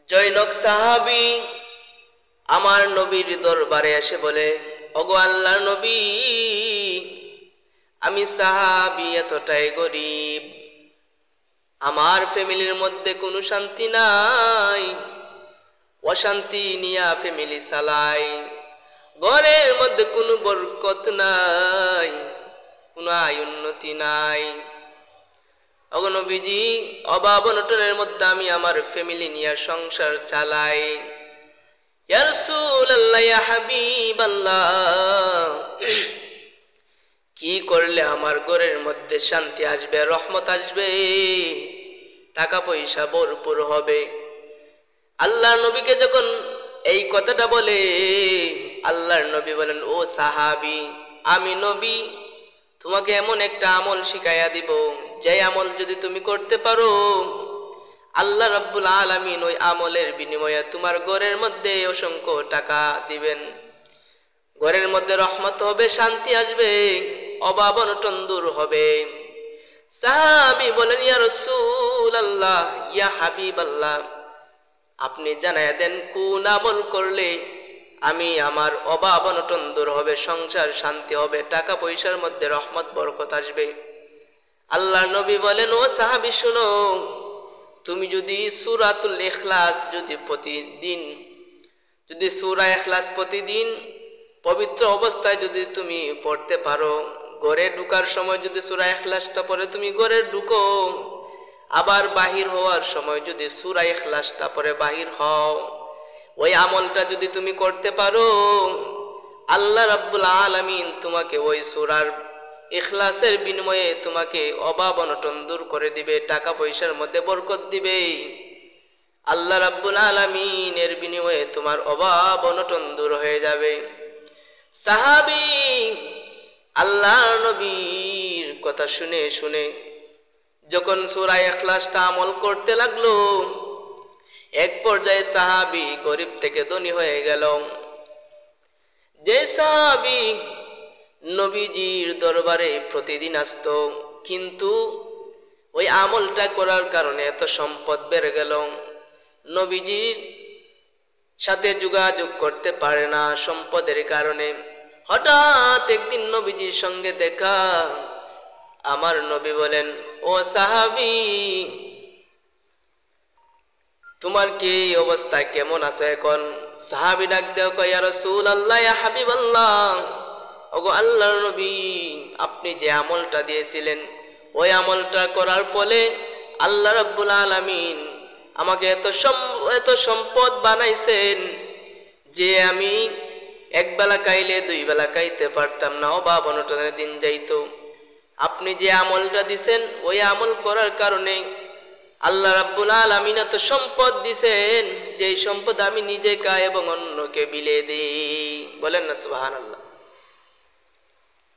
জৈনক সাহাবী আমার নবীর দরবারে এসে বলে, ওগো আল্লাহর নবী, আমি সাহাবী এতটাই গরিব, আমার ফ্যামিলির মধ্যে কোনো শান্তি নাই, অশান্তি নিয়া ফ্যামিলি চালাই, ঘরের মধ্যে কোনো বরকত নাই, কোনো আয় উন্নতি নাই। ওগো নবীজি, অভাব অনটনের মধ্যে আমি আমার ফ্যামিলি নিয়ে সংসার চালাই। ইয়া রাসূলুল্লাহ, ইয়া হাবিবাল্লাহ, কি করলে আমার ঘরের মধ্যে শান্তি আসবে, রহমত আসবে, টাকা পয়সা ভরপুর হবে? আল্লাহর নবীকে যখন এই কথাটা বলে, আল্লাহর নবী বলেন, ও সাহাবী, আমি নবী তোমাকে এমন একটা আমল শিখাইয়া দিব, যে আমল যদি তুমি করতে পারো, আল্লাহ রাব্বুল আলামিন ওই আমলের বিনিময়ে তোমার ঘরের মধ্যে অসংখ্য টাকা দিবেন, ঘরের মধ্যে রহমত হবে, শান্তি আসবে, অভাব অনটন দূর হবে। সাহাবী বলেন, ইয়া রাসূলুল্লাহ, ইয়া হাবিবাল্লাহ, আপনি জানায়া দেন কোন আমল করলে আমি আমার অভাব অনটন দূর হবে, সংসার শান্তি হবে, টাকা পয়সার মধ্যে রহমত বরকত আসবে। আল্লাহর নবী বলেন, ও সাহাবী শুনো, তুমি যদি সূরাতুল ইখলাস যদি সূরা ইখলাস প্রতিদিন পবিত্র অবস্থায় যদি তুমি পড়তে পারো, ঘরে ঢুকার সময় যদি সূরা ইখলাসটা পড়ে তুমি ঘরে ঢুকো, আবার বাহির হওয়ার সময় যদি সূরা ইখলাসটা পড়ে বাহির হও, ওই আমলটা যদি তুমি করতে পারো, আল্লাহ রাব্বুল আলামিন তোমাকে ওই সূরার ইখলাসের বিনিময়ে তোমাকে অভাব অনটন দূর করে দিবে, টাকা পয়সার মধ্যে বরকত দিবে। আল্লাহ রাব্বুল আলামিনের বিনিময়ে তোমার অভাব অনটন দূর হয়ে যাবে। সাহাবী আল্লাহর নবীর কথা শুনে শুনে যখন সূরা ইখলাসটা আমল করতে লাগলো, এক পর্যায়ে সাহাবী গরিব থেকে ধনী হয়ে গেল। যে সাহাবী নবীজির দরবারে প্রতিদিন আসতো, কিন্তু ওই আমলটা করার কারণে এত সম্পদ বেড়ে গেল, নবীজির সাথে যোগাযোগ করতে পারে না সম্পদের কারণে। হঠাৎ একদিন নবীজির সঙ্গে দেখা, আমার নবী বলেন, ও সাহাবী, তোমার কি অবস্থা, কেমন আছে এখন? সাহাবী ডাক দেও, কয়, ইয়া রাসূলুল্লাহ, ইয়া হাবিবাল্লাহ, ওগো আল্লাহর নবী, আপনি যে আমলটা দিয়েছিলেন, ওই আমলটা করার ফলে আল্লাহ রাব্বুল আলামিন আমাকে এত সম্পদ বানাইছেন যে আমি এক বেলা খাইলে দুই বেলা খাইতে পারতাম না, অভাব অনটনের দিন যাইতো। আপনি যে আমলটা দিছেন, ওই আমল করার কারণে আল্লাহ রাব্বুল আলামিন এত সম্পদ দিছেন, যে সম্পদ আমি নিজে খাই এবং অন্যকে বিলিয়ে দিই। বলেন না সুবহানাল্লাহ।